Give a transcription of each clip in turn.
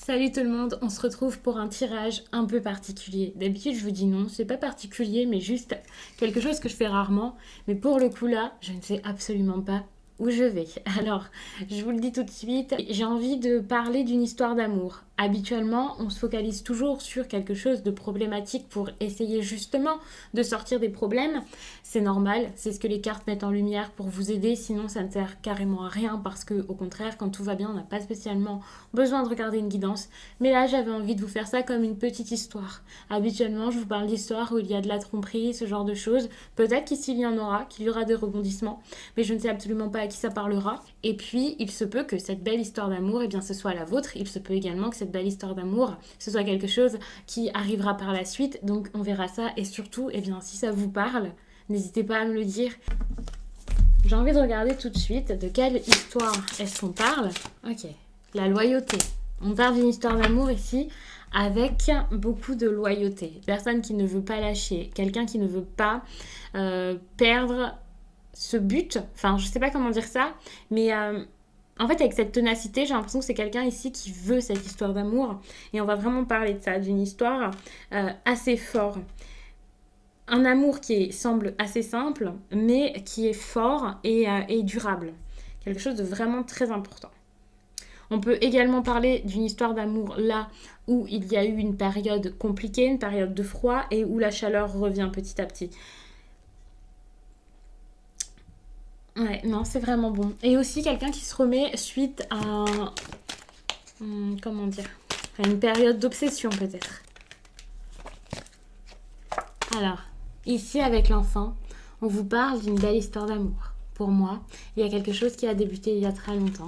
Salut tout le monde, on se retrouve pour un tirage un peu particulier. D'habitude je vous dis non, c'est pas particulier mais juste quelque chose que je fais rarement. Mais pour le coup là, je ne sais absolument pas où je vais. Alors, je vous le dis tout de suite, j'ai envie de parler d'une histoire d'amour. Habituellement, on se focalise toujours sur quelque chose de problématique pour essayer justement de sortir des problèmes. C'est normal, c'est ce que les cartes mettent en lumière pour vous aider, sinon ça ne sert carrément à rien parce que au contraire, quand tout va bien, on n'a pas spécialement besoin de regarder une guidance. Mais là, j'avais envie de vous faire ça comme une petite histoire. Habituellement, je vous parle d'histoires où il y a de la tromperie, ce genre de choses. Peut-être qu'ici il y en aura, qu'il y aura des rebondissements, mais je ne sais absolument pas à qui ça parlera. Et puis, il se peut que cette belle histoire d'amour, eh bien, ce soit la vôtre. Il se peut également que cette belle histoire d'amour, ce soit quelque chose qui arrivera par la suite. Donc, on verra ça. Et surtout, eh bien, si ça vous parle, n'hésitez pas à me le dire. J'ai envie de regarder tout de suite de quelle histoire est-ce qu'on parle. Ok, la loyauté. On parle d'une histoire d'amour ici avec beaucoup de loyauté. Personne qui ne veut pas lâcher, quelqu'un qui ne veut pas perdre ce but. Enfin, je sais pas comment dire ça, mais en fait, avec cette ténacité, j'ai l'impression que c'est quelqu'un ici qui veut cette histoire d'amour. Et on va vraiment parler de ça, d'une histoire assez forte. Un amour qui semble assez simple, mais qui est fort et durable. Quelque chose de vraiment très important. On peut également parler d'une histoire d'amour là où il y a eu une période compliquée, une période de froid et où la chaleur revient petit à petit. Ouais, non, c'est vraiment bon. Et aussi quelqu'un qui se remet suite à comment dire, à une période d'obsession peut-être. Alors, ici avec l'enfant, on vous parle d'une belle histoire d'amour. Pour moi, il y a quelque chose qui a débuté il y a très longtemps.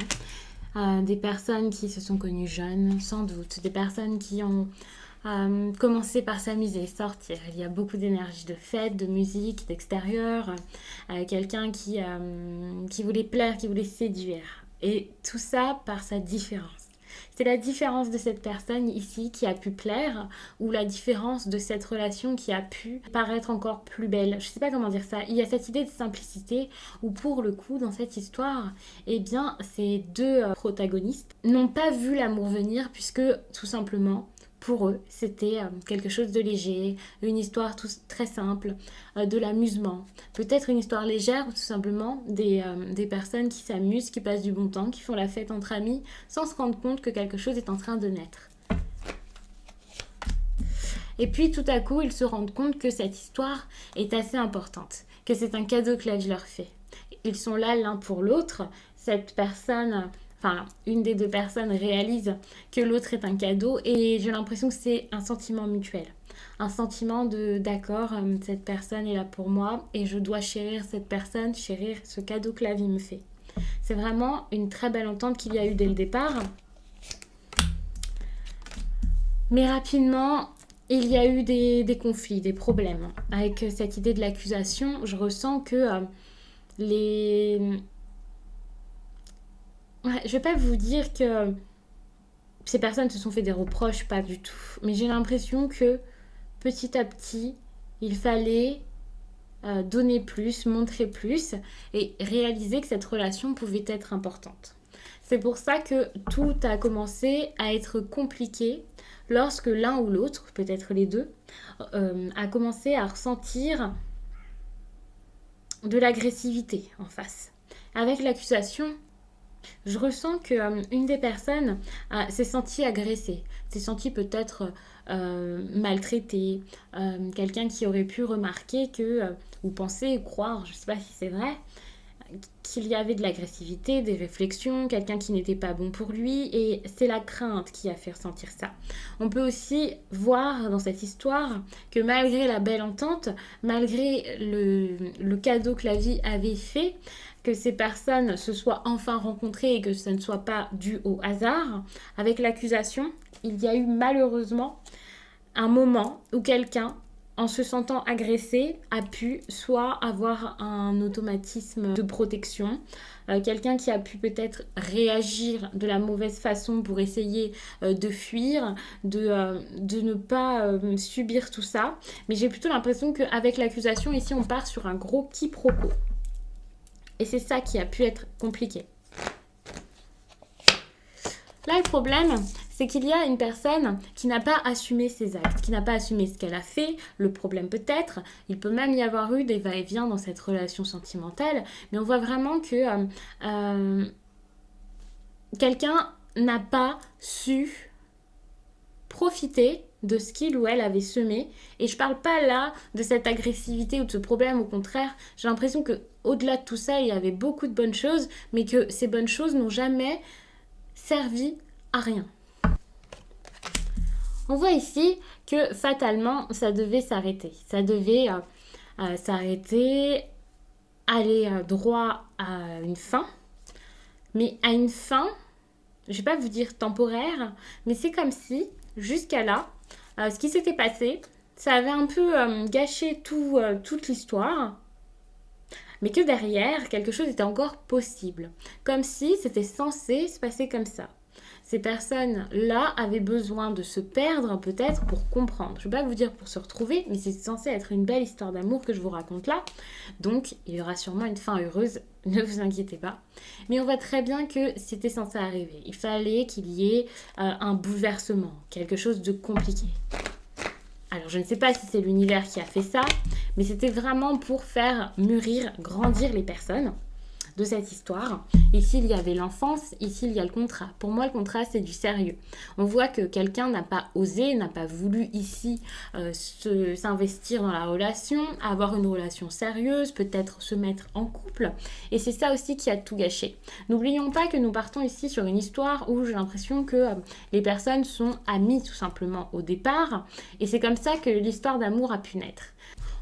Des personnes qui se sont connues jeunes, sans doute. Des personnes qui ont commencé par s'amuser, sortir. Il y a beaucoup d'énergie de fête, de musique, d'extérieur. Quelqu'un qui voulait plaire, qui voulait séduire. Et tout ça par sa différence. C'est la différence de cette personne ici qui a pu plaire ou la différence de cette relation qui a pu paraître encore plus belle. Je sais pas comment dire ça. Il y a cette idée de simplicité où pour le coup dans cette histoire, eh bien ces deux protagonistes n'ont pas vu l'amour venir puisque tout simplement pour eux, c'était quelque chose de léger, une histoire très simple, de l'amusement. Peut-être une histoire légère ou tout simplement des personnes qui s'amusent, qui passent du bon temps, qui font la fête entre amis, sans se rendre compte que quelque chose est en train de naître. Et puis tout à coup, ils se rendent compte que cette histoire est assez importante, que c'est un cadeau que la vie leur fait. Ils sont là l'un pour l'autre, cette personne... Enfin, une des deux personnes réalise que l'autre est un cadeau et j'ai l'impression que c'est un sentiment mutuel. Un sentiment de d'accord, cette personne est là pour moi et je dois chérir cette personne, chérir ce cadeau que la vie me fait. C'est vraiment une très belle entente qu'il y a eu dès le départ. Mais rapidement, il y a eu des conflits, des problèmes. Avec cette idée de l'accusation, je ressens que les... Ouais, je vais pas vous dire que ces personnes se sont fait des reproches, pas du tout. Mais j'ai l'impression que petit à petit, il fallait donner plus, montrer plus et réaliser que cette relation pouvait être importante. C'est pour ça que tout a commencé à être compliqué lorsque l'un ou l'autre, peut-être les deux, a commencé à ressentir de l'agressivité en face. Avec l'accusation, je ressens qu'une des personnes s'est sentie agressée, s'est sentie peut-être maltraitée, quelqu'un qui aurait pu remarquer ou penser, ou croire, je ne sais pas si c'est vrai, qu'il y avait de l'agressivité, des réflexions, quelqu'un qui n'était pas bon pour lui, et c'est la crainte qui a fait ressentir ça. On peut aussi voir dans cette histoire que malgré la belle entente, malgré le cadeau que la vie avait fait, que ces personnes se soient enfin rencontrées et que ça ne soit pas dû au hasard, avec l'accusation, il y a eu malheureusement un moment où quelqu'un, en se sentant agressé, a pu soit avoir un automatisme de protection, quelqu'un qui a pu peut-être réagir de la mauvaise façon pour essayer de fuir, de ne pas subir tout ça. Mais j'ai plutôt l'impression qu'avec l'accusation, ici, on part sur un gros quiproquo. Et c'est ça qui a pu être compliqué. Là, le problème, c'est qu'il y a une personne qui n'a pas assumé ses actes, qui n'a pas assumé ce qu'elle a fait. Le problème peut-être, il peut même y avoir eu des va-et-vient dans cette relation sentimentale, mais on voit vraiment que quelqu'un n'a pas su profiter de ce qu'il ou elle avait semé. Et je parle pas là de cette agressivité ou de ce problème, au contraire, j'ai l'impression que au-delà de tout ça, il y avait beaucoup de bonnes choses, mais que ces bonnes choses n'ont jamais servi à rien. On voit ici que fatalement, ça devait s'arrêter. Ça devait s'arrêter, aller droit à une fin. Mais à une fin, je ne vais pas vous dire temporaire, mais c'est comme si, jusqu'à là, ce qui s'était passé, ça avait un peu gâché toute l'histoire, mais que derrière, quelque chose était encore possible. Comme si c'était censé se passer comme ça. Ces personnes-là avaient besoin de se perdre peut-être pour comprendre. Je ne vais pas vous dire pour se retrouver, mais c'est censé être une belle histoire d'amour que je vous raconte là. Donc, il y aura sûrement une fin heureuse, ne vous inquiétez pas. Mais on voit très bien que c'était censé arriver. Il fallait qu'il y ait un bouleversement, quelque chose de compliqué. Alors, je ne sais pas si c'est l'univers qui a fait ça, mais c'était vraiment pour faire mûrir, grandir les personnes de cette histoire. Ici, il y avait l'enfance, ici, il y a le contrat. Pour moi, le contrat, c'est du sérieux. On voit que quelqu'un n'a pas osé, n'a pas voulu ici s'investir dans la relation, avoir une relation sérieuse, peut-être se mettre en couple. Et c'est ça aussi qui a tout gâché. N'oublions pas que nous partons ici sur une histoire où j'ai l'impression que les personnes sont amies tout simplement au départ. Et c'est comme ça que l'histoire d'amour a pu naître.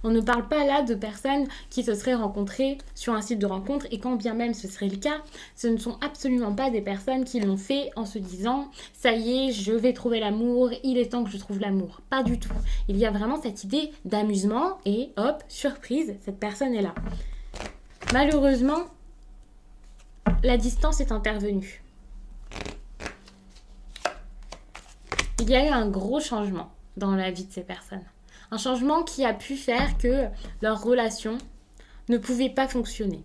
On ne parle pas là de personnes qui se seraient rencontrées sur un site de rencontre et quand bien même ce serait le cas, ce ne sont absolument pas des personnes qui l'ont fait en se disant « ça y est, je vais trouver l'amour, il est temps que je trouve l'amour ». Pas du tout. Il y a vraiment cette idée d'amusement et hop, surprise, cette personne est là. Malheureusement, la distance est intervenue. Il y a eu un gros changement dans la vie de ces personnes. Un changement qui a pu faire que leur relation ne pouvait pas fonctionner.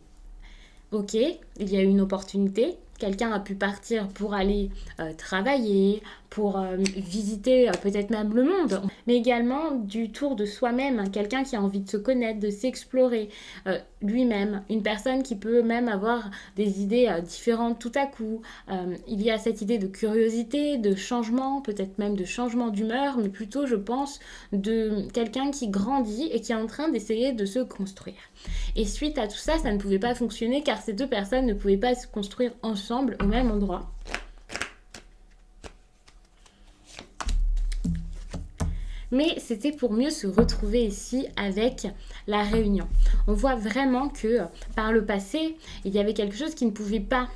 Ok, il y a eu une opportunité. Quelqu'un a pu partir pour aller travailler, pour visiter peut-être même le monde, mais également du tour de soi-même, quelqu'un qui a envie de se connaître, de s'explorer lui-même, une personne qui peut même avoir des idées différentes tout à coup. Il y a cette idée de curiosité, de changement, peut-être même de changement d'humeur, mais plutôt je pense de quelqu'un qui grandit et qui est en train d'essayer de se construire. Et suite à tout ça, ça ne pouvait pas fonctionner car ces deux personnes ne pouvaient pas se construire ensemble au même endroit. Mais c'était pour mieux se retrouver ici avec la réunion. On voit vraiment que par le passé, il y avait quelque chose qui ne pouvait pas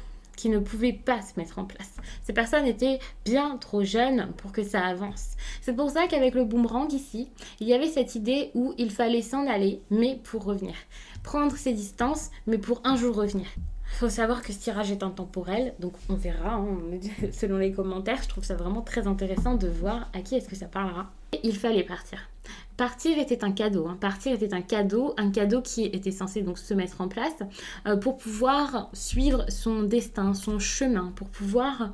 se mettre en place. Ces personnes étaient bien trop jeunes pour que ça avance. C'est pour ça qu'avec le boomerang ici, il y avait cette idée où il fallait s'en aller, mais pour revenir. Prendre ses distances, mais pour un jour revenir. Il faut savoir que ce tirage est intemporel, donc on verra, selon les commentaires. Je trouve ça vraiment très intéressant de voir à qui est-ce que ça parlera. Et il fallait partir. Partir était un cadeau. Partir était un cadeau qui était censé donc se mettre en place pour pouvoir suivre son destin, son chemin, pour pouvoir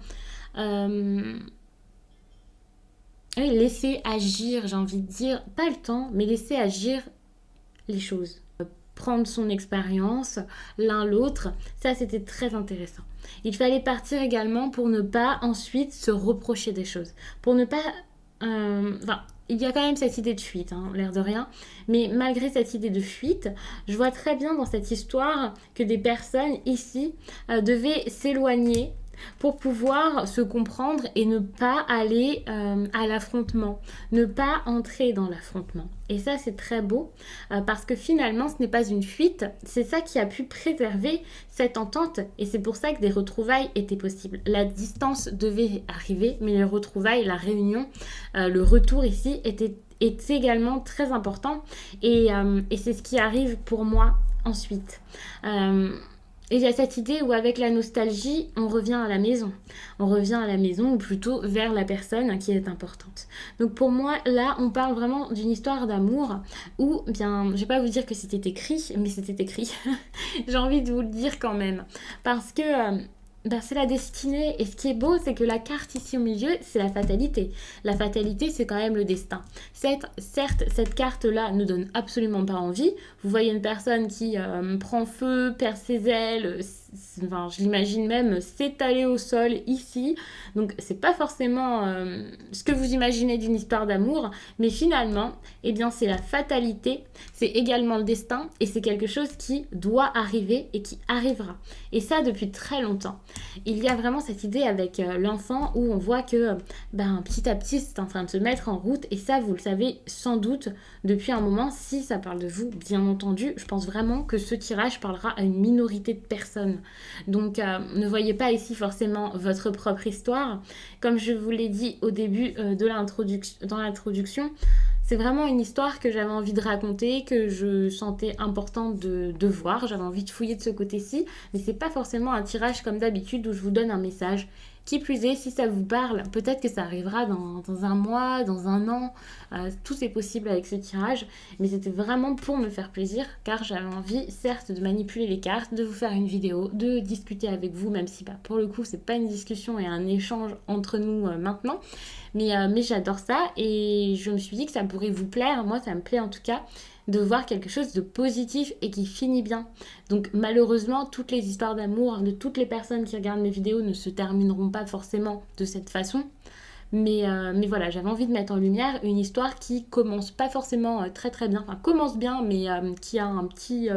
laisser agir, j'ai envie de dire, pas le temps, mais laisser agir les choses. Prendre son expérience, l'un l'autre, ça c'était très intéressant. Il fallait partir également pour ne pas ensuite se reprocher des choses, pour ne pas... il y a quand même cette idée de fuite, l'air de rien, mais malgré cette idée de fuite, je vois très bien dans cette histoire que des personnes ici devaient s'éloigner pour pouvoir se comprendre et ne pas aller à l'affrontement, ne pas entrer dans l'affrontement. Et ça, c'est très beau parce que finalement, ce n'est pas une fuite, c'est ça qui a pu préserver cette entente et c'est pour ça que des retrouvailles étaient possibles. La distance devait arriver, mais les retrouvailles, la réunion, le retour ici est également très important et c'est ce qui arrive pour moi ensuite. Et il y a cette idée où avec la nostalgie, on revient à la maison. On revient à la maison ou plutôt vers la personne qui est importante. Donc pour moi, là, on parle vraiment d'une histoire d'amour où, bien, je ne vais pas vous dire que c'était écrit, mais c'était écrit. J'ai envie de vous le dire quand même. Parce que c'est la destinée. Et ce qui est beau, c'est que la carte ici au milieu, c'est la fatalité. La fatalité, c'est quand même le destin. Certes, cette carte-là ne donne absolument pas envie. Vous voyez une personne qui prend feu, perd ses ailes, enfin, je l'imagine même s'étaler au sol ici. Donc, c'est pas forcément ce que vous imaginez d'une histoire d'amour. Mais finalement, eh bien, c'est la fatalité, c'est également le destin. Et c'est quelque chose qui doit arriver et qui arrivera. Et ça, depuis très longtemps. Il y a vraiment cette idée avec l'enfant où on voit que petit à petit c'est en train de se mettre en route et ça vous le savez sans doute depuis un moment. Si ça parle de vous, bien entendu, je pense vraiment que ce tirage parlera à une minorité de personnes. Donc ne voyez pas ici forcément votre propre histoire. Comme je vous l'ai dit au début dans l'introduction, c'est vraiment une histoire que j'avais envie de raconter, que je sentais importante de voir. J'avais envie de fouiller de ce côté-ci, mais c'est pas forcément un tirage comme d'habitude où je vous donne un message. Qui plus est, si ça vous parle, peut-être que ça arrivera dans un mois, dans un an. Tout est possible avec ce tirage, mais c'était vraiment pour me faire plaisir, car j'avais envie, certes, de manipuler les cartes, de vous faire une vidéo, de discuter avec vous, même si pour le coup, c'est pas une discussion et un échange entre nous maintenant. Mais j'adore ça et je me suis dit que ça pourrait vous plaire. Moi, ça me plaît en tout cas de voir quelque chose de positif et qui finit bien. Donc malheureusement, toutes les histoires d'amour de toutes les personnes qui regardent mes vidéos ne se termineront pas forcément de cette façon. Mais voilà, j'avais envie de mettre en lumière une histoire qui commence pas forcément très très bien, enfin commence bien, mais qui a un petit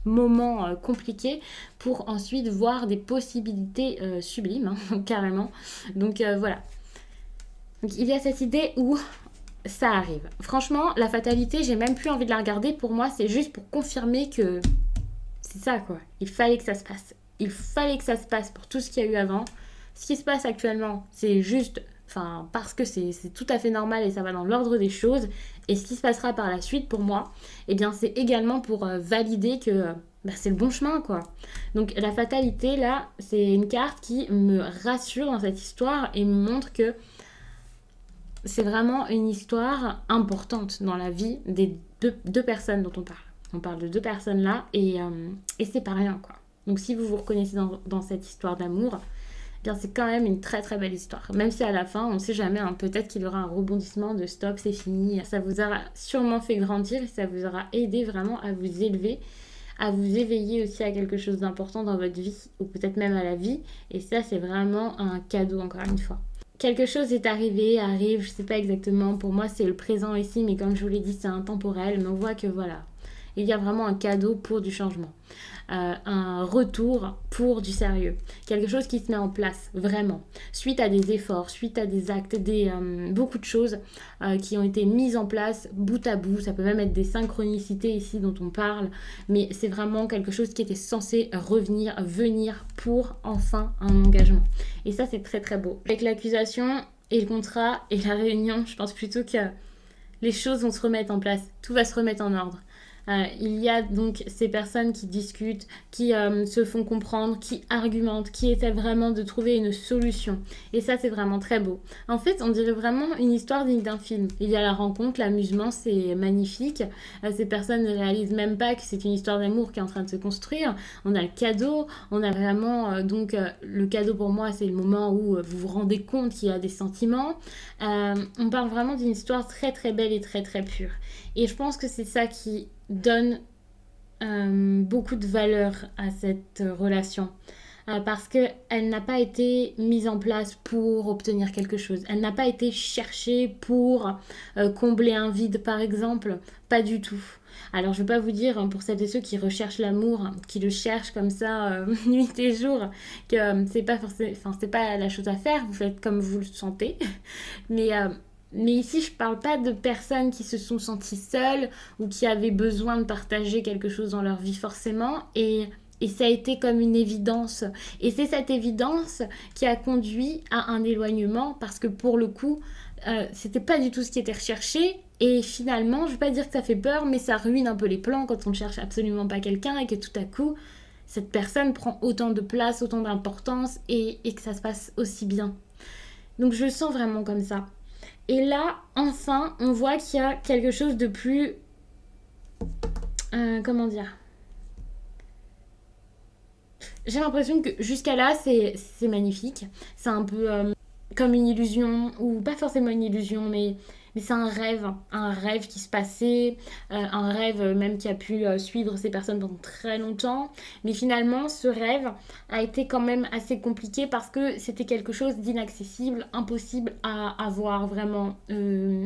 moment compliqué pour ensuite voir des possibilités sublimes, hein, carrément. Donc voilà. Donc il y a cette idée où ça arrive. Franchement, la fatalité, j'ai même plus envie de la regarder. Pour moi, c'est juste pour confirmer que c'est ça, quoi. Il fallait que ça se passe. Il fallait que ça se passe pour tout ce qu'il y a eu avant. Ce qui se passe actuellement, c'est juste, enfin, parce que c'est tout à fait normal et ça va dans l'ordre des choses. Et ce qui se passera par la suite, pour moi, eh bien, c'est également pour valider que c'est le bon chemin, quoi. Donc, la fatalité, là, c'est une carte qui me rassure dans cette histoire et me montre que c'est vraiment une histoire importante dans la vie des deux personnes dont on parle. On parle de deux personnes là et c'est pas rien, quoi. Donc si vous vous reconnaissez dans cette histoire d'amour, eh bien c'est quand même une très très belle histoire. Même si à la fin, on ne sait jamais, hein, peut-être qu'il y aura un rebondissement de stop, c'est fini. Ça vous aura sûrement fait grandir et ça vous aura aidé vraiment à vous élever, à vous éveiller aussi à quelque chose d'important dans votre vie ou peut-être même à la vie. Et ça, c'est vraiment un cadeau, encore une fois. Quelque chose est arrivé, arrive, je sais pas exactement. Pour moi, c'est le présent ici, mais comme je vous l'ai dit, c'est intemporel. Mais on voit que voilà, il y a vraiment un cadeau pour du changement. Un retour pour du sérieux. Quelque chose qui se met en place, vraiment. Suite à des efforts, suite à des actes, beaucoup de choses qui ont été mises en place bout à bout. Ça peut même être des synchronicités ici dont on parle. Mais c'est vraiment quelque chose qui était censé venir pour enfin un engagement. Et ça, c'est très très beau. Avec l'accusation et le contrat et la réunion, je pense plutôt que les choses vont se remettre en place. Tout va se remettre en ordre. Il y a donc ces personnes qui discutent, qui se font comprendre, qui argumentent, qui essaient vraiment de trouver une solution. Et ça, c'est vraiment très beau. En fait, on dirait vraiment une histoire digne d'un film. Il y a la rencontre, l'amusement, c'est magnifique. Ces personnes ne réalisent même pas que c'est une histoire d'amour qui est en train de se construire. On a le cadeau, on a vraiment... le cadeau pour moi, c'est le moment où vous vous rendez compte qu'il y a des sentiments. On parle vraiment d'une histoire très très belle et très très pure. Et je pense que c'est ça qui donne beaucoup de valeur à cette relation. Parce qu'elle n'a pas été mise en place pour obtenir quelque chose. Elle n'a pas été cherchée pour combler un vide, par exemple. Pas du tout. Alors, je ne vais pas vous dire, hein, pour celles et ceux qui recherchent l'amour, qui le cherchent comme ça, nuit et jour, que c'est pas forcément, enfin, c'est pas la chose à faire. Vous faites comme vous le sentez. Mais ici, je parle pas de personnes qui se sont senties seules ou qui avaient besoin de partager quelque chose dans leur vie forcément. Et ça a été comme une évidence. Et c'est cette évidence qui a conduit à un éloignement parce que pour le coup, c'était pas du tout ce qui était recherché. Et finalement, je vais pas dire que ça fait peur, mais ça ruine un peu les plans quand on ne cherche absolument pas quelqu'un et que tout à coup, cette personne prend autant de place, autant d'importance et que ça se passe aussi bien. Donc je le sens vraiment comme ça. Et là, enfin, on voit qu'il y a quelque chose de plus... comment dire J'ai l'impression que jusqu'à là, c'est magnifique. C'est un peu comme une illusion, ou pas forcément une illusion, mais c'est un rêve qui se passait, un rêve même qui a pu suivre ces personnes pendant très longtemps. Mais finalement, ce rêve a été quand même assez compliqué parce que c'était quelque chose d'inaccessible, impossible à avoir vraiment,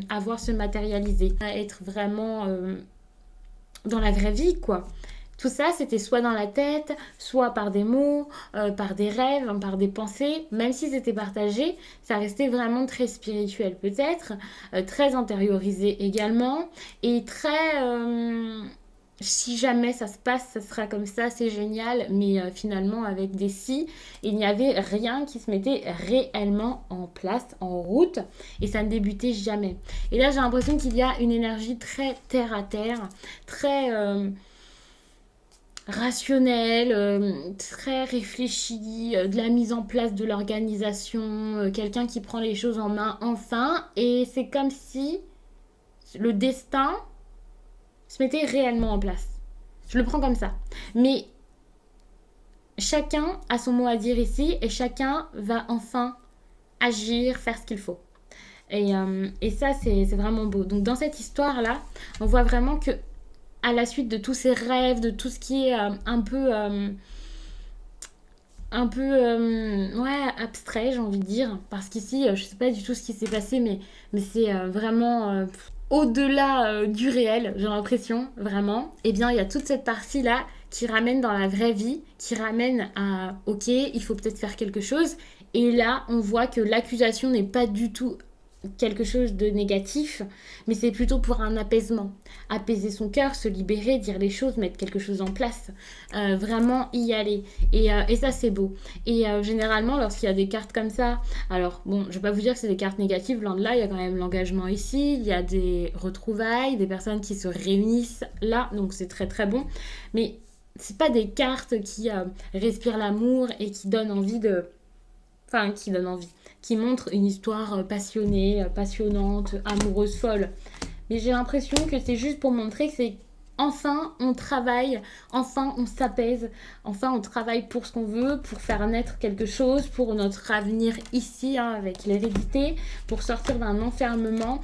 à voir se matérialiser, à être vraiment dans la vraie vie, quoi. Tout ça, c'était soit dans la tête, soit par des mots, par des rêves, hein, par des pensées. Même si c'était partagé, ça restait vraiment très spirituel peut-être, très intériorisé également, et très... si jamais ça se passe, ça sera comme ça, c'est génial, mais finalement avec des si, il n'y avait rien qui se mettait réellement en place, en route, et ça ne débutait jamais. Et là, j'ai l'impression qu'il y a une énergie très terre à terre, très rationnel, très réfléchi, de la mise en place de l'organisation, quelqu'un qui prend les choses en main enfin, et c'est comme si le destin se mettait réellement en place. Je le prends comme ça. Mais chacun a son mot à dire ici, et chacun va enfin agir, faire ce qu'il faut. Et ça, c'est vraiment beau. Donc dans cette histoire-là, on voit vraiment que à la suite de tous ces rêves, de tout ce qui est un peu ouais, abstrait, j'ai envie de dire. Parce qu'ici, je sais pas du tout ce qui s'est passé, mais c'est vraiment au-delà du réel, j'ai l'impression, vraiment. Eh bien, il y a toute cette partie-là qui ramène dans la vraie vie, qui ramène à, ok, il faut peut-être faire quelque chose. Et là, on voit que l'accusation n'est pas du tout quelque chose de négatif, mais c'est plutôt pour un apaisement. Apaiser son cœur, se libérer, dire les choses, mettre quelque chose en place, vraiment y aller. Et ça, c'est beau. Et généralement, lorsqu'il y a des cartes comme ça, alors bon, je vais pas vous dire que c'est des cartes négatives, loin de là, il y a quand même l'engagement ici, il y a des retrouvailles, des personnes qui se réunissent là, donc c'est très très bon. Mais c'est pas des cartes qui respirent l'amour et qui donnent envie de... Enfin, qui donnent envie, qui montrent une histoire passionnée, passionnante, amoureuse, folle. Mais j'ai l'impression que c'est juste pour montrer que c'est enfin on travaille, enfin on s'apaise, enfin on travaille pour ce qu'on veut, pour faire naître quelque chose, pour notre avenir ici, hein, avec l'hérédité, pour sortir d'un enfermement,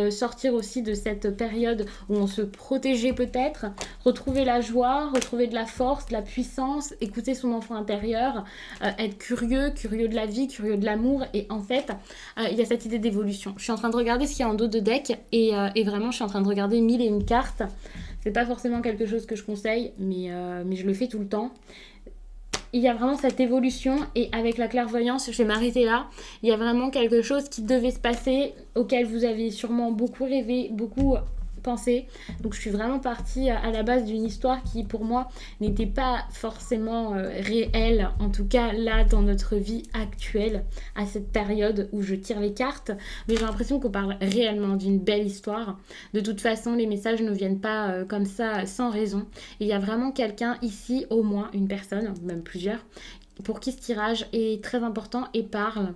sortir aussi de cette période où on se protégeait peut-être, retrouver la joie, retrouver de la force, de la puissance, écouter son enfant intérieur, être curieux, curieux de la vie, curieux de l'amour. Et en fait, il y a cette idée d'évolution. Je suis en train de regarder ce qu'il y a en dos de deck, et vraiment je suis en train de regarder 1001 cartes. C'est pas forcément quelque chose que je conseille, mais je le fais tout le temps. Il y a vraiment cette évolution, et avec la clairvoyance, je vais m'arrêter là. Il y a vraiment quelque chose qui devait se passer, auquel vous avez sûrement beaucoup rêvé, beaucoup pensé. Donc je suis vraiment partie à la base d'une histoire qui pour moi n'était pas forcément réelle, en tout cas là dans notre vie actuelle, à cette période où je tire les cartes, mais j'ai l'impression qu'on parle réellement d'une belle histoire. De toute façon, les messages ne viennent pas comme ça sans raison. Il y a vraiment quelqu'un ici, au moins une personne, même plusieurs, pour qui ce tirage est très important et parle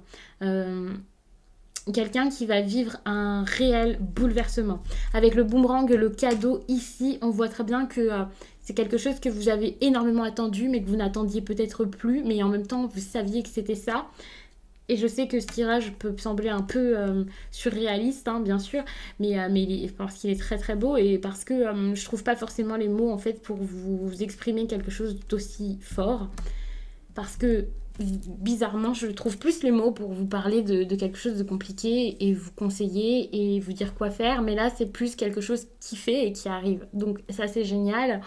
quelqu'un qui va vivre un réel bouleversement. Avec le boomerang, le cadeau ici, on voit très bien que c'est quelque chose que vous avez énormément attendu, mais que vous n'attendiez peut-être plus, mais en même temps, vous saviez que c'était ça. Et je sais que ce tirage peut sembler un peu surréaliste, hein, bien sûr, mais parce qu'il est très très beau, et parce que je trouve pas forcément les mots en fait pour vous exprimer quelque chose d'aussi fort. Parce que bizarrement, je trouve plus les mots pour vous parler de quelque chose de compliqué et vous conseiller et vous dire quoi faire. Mais là, c'est plus quelque chose qui fait et qui arrive. Donc ça, c'est génial.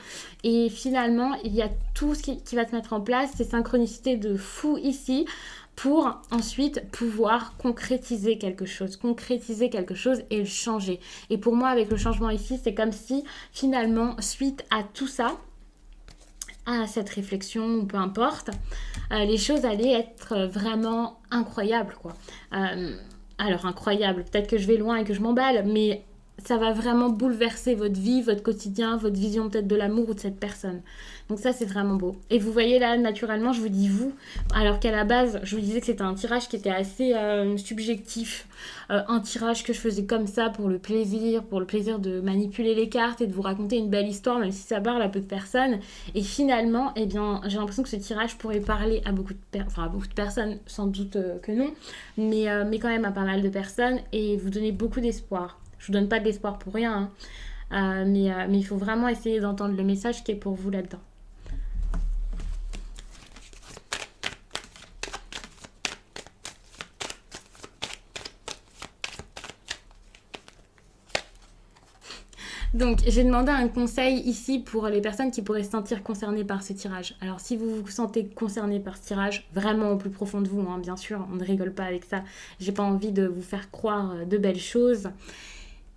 Et finalement, il y a tout ce qui va se mettre en place, ces synchronicités de fou ici, pour ensuite pouvoir concrétiser quelque chose et le changer. Et pour moi, avec le changement ici, c'est comme si finalement, suite à tout ça, à cette réflexion, peu importe, les choses allaient être vraiment incroyables, quoi. Alors, incroyable, peut-être que je vais loin et que je m'emballe, mais ça va vraiment bouleverser votre vie, votre quotidien, votre vision peut-être de l'amour ou de cette personne. Donc ça, c'est vraiment beau. Et vous voyez là, naturellement, je vous dis vous, alors qu'à la base, je vous disais que c'était un tirage qui était assez subjectif. Un tirage que je faisais comme ça pour le plaisir de manipuler les cartes et de vous raconter une belle histoire, même si ça parle à peu de personnes. Et finalement, eh bien, j'ai l'impression que ce tirage pourrait parler à beaucoup à beaucoup de personnes, sans doute que non, mais quand même à pas mal de personnes et vous donner beaucoup d'espoir. Je vous donne pas de l'espoir pour rien, hein. Mais il faut vraiment essayer d'entendre le message qui est pour vous là-dedans. Donc, j'ai demandé un conseil ici pour les personnes qui pourraient se sentir concernées par ce tirage. Alors, si vous vous sentez concerné par ce tirage, vraiment au plus profond de vous, hein, bien sûr, on ne rigole pas avec ça. J'ai pas envie de vous faire croire de belles choses.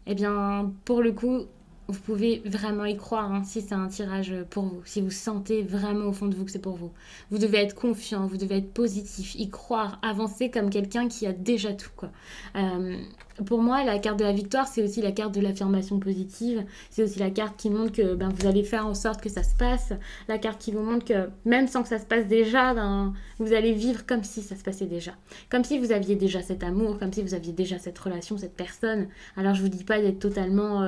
Eh bien, pour le coup, vous pouvez vraiment y croire, hein, si c'est un tirage pour vous, si vous sentez vraiment au fond de vous que c'est pour vous. Vous devez être confiant, vous devez être positif, y croire, avancer comme quelqu'un qui a déjà tout, quoi. Pour moi, la carte de la victoire, c'est aussi la carte de l'affirmation positive. C'est aussi la carte qui montre que vous allez faire en sorte que ça se passe. La carte qui vous montre que même sans que ça se passe déjà, vous allez vivre comme si ça se passait déjà. Comme si vous aviez déjà cet amour, comme si vous aviez déjà cette relation, cette personne. Alors je vous dis pas d'être totalement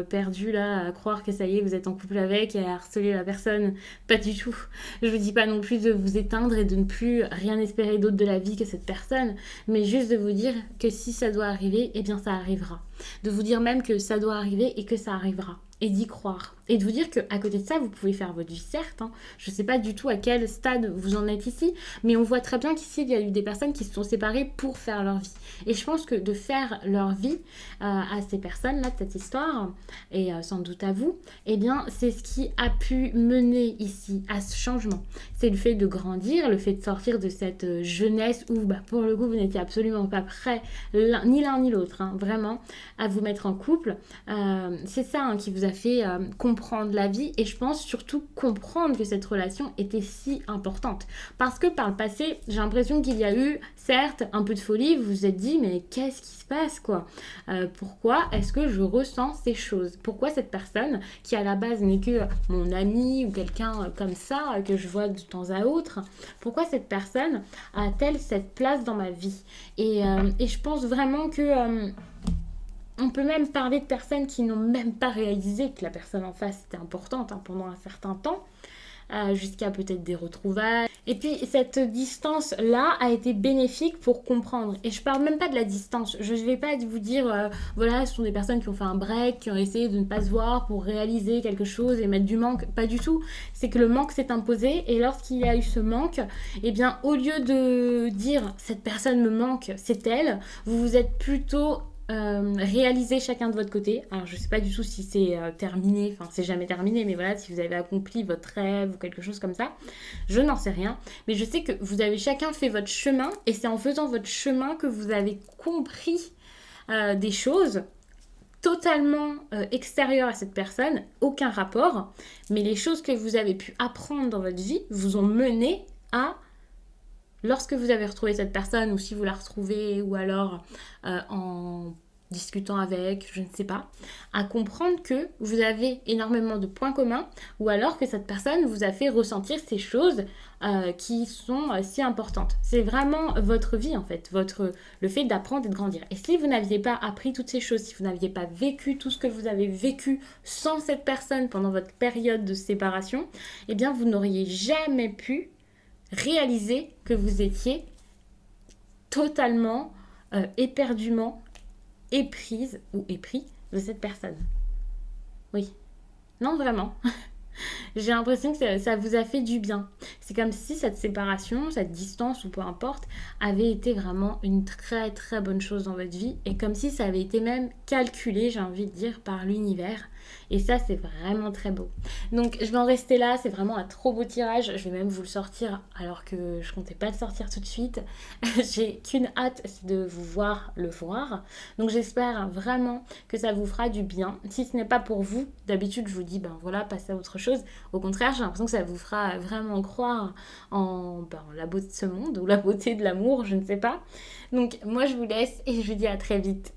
perdu là, à croire que ça y est, vous êtes en couple avec et à harceler la personne. Pas du tout. Je vous dis pas non plus de vous éteindre et de ne plus rien espérer d'autre de la vie que cette personne. Mais juste de vous dire que si ça doit arriver, eh bien ça arrivera. De vous dire même que ça doit arriver et que ça arrivera. Et d'y croire. Et de vous dire qu'à côté de ça, vous pouvez faire votre vie, certes. Hein. Je ne sais pas du tout à quel stade vous en êtes ici, mais on voit très bien qu'ici, il y a eu des personnes qui se sont séparées pour faire leur vie. Et je pense que de faire leur vie à ces personnes-là, de cette histoire, et sans doute à vous, eh bien, c'est ce qui a pu mener ici à ce changement. C'est le fait de grandir, le fait de sortir de cette jeunesse où, pour le coup, vous n'étiez absolument pas prêts, ni l'un ni l'autre, hein, vraiment, à vous mettre en couple. C'est ça, hein, qui vous a fait comprendre la vie et je pense surtout comprendre que cette relation était si importante. Parce que par le passé, j'ai l'impression qu'il y a eu, certes, un peu de folie, vous vous êtes dit, mais qu'est-ce qui se passe, quoi? Pourquoi est-ce que je ressens ces choses? Pourquoi cette personne, qui à la base n'est que mon ami ou quelqu'un comme ça, que je vois de temps à autre, pourquoi cette personne a-t-elle cette place dans ma vie? Et je pense vraiment que... on peut même parler de personnes qui n'ont même pas réalisé que la personne en face était importante, hein, pendant un certain temps, jusqu'à peut-être des retrouvailles. Et puis cette distance-là a été bénéfique pour comprendre. Et je parle même pas de la distance. Je ne vais pas vous dire, voilà, ce sont des personnes qui ont fait un break, qui ont essayé de ne pas se voir pour réaliser quelque chose et mettre du manque. Pas du tout. C'est que le manque s'est imposé et lorsqu'il y a eu ce manque, eh bien, au lieu de dire cette personne me manque, c'est elle, vous vous êtes plutôt réaliser chacun de votre côté. Alors je sais pas du tout si c'est terminé, enfin c'est jamais terminé, mais voilà, si vous avez accompli votre rêve ou quelque chose comme ça, je n'en sais rien, mais je sais que vous avez chacun fait votre chemin et c'est en faisant votre chemin que vous avez compris des choses totalement extérieures à cette personne, aucun rapport, mais les choses que vous avez pu apprendre dans votre vie vous ont mené à... Lorsque vous avez retrouvé cette personne, ou si vous la retrouvez, ou alors en discutant avec, je ne sais pas, à comprendre que vous avez énormément de points communs, ou alors que cette personne vous a fait ressentir ces choses qui sont si importantes. C'est vraiment votre vie en fait, le fait d'apprendre et de grandir. Et si vous n'aviez pas appris toutes ces choses, si vous n'aviez pas vécu tout ce que vous avez vécu sans cette personne pendant votre période de séparation, eh bien vous n'auriez jamais pu réaliser que vous étiez totalement, éperdument éprise ou épris de cette personne. Oui. Non, vraiment. J'ai l'impression que ça vous a fait du bien. C'est comme si cette séparation, cette distance ou peu importe, avait été vraiment une très très bonne chose dans votre vie et comme si ça avait été même calculé, j'ai envie de dire, par l'univers. Et ça, c'est vraiment très beau. Donc, je vais en rester là. C'est vraiment un trop beau tirage. Je vais même vous le sortir alors que je comptais pas le sortir tout de suite. J'ai qu'une hâte, c'est de vous voir le voir. Donc, j'espère vraiment que ça vous fera du bien. Si ce n'est pas pour vous, d'habitude, je vous dis, voilà, passez à autre chose. Au contraire, j'ai l'impression que ça vous fera vraiment croire en la beauté de ce monde ou la beauté de l'amour, je ne sais pas. Donc, moi, je vous laisse et je vous dis à très vite.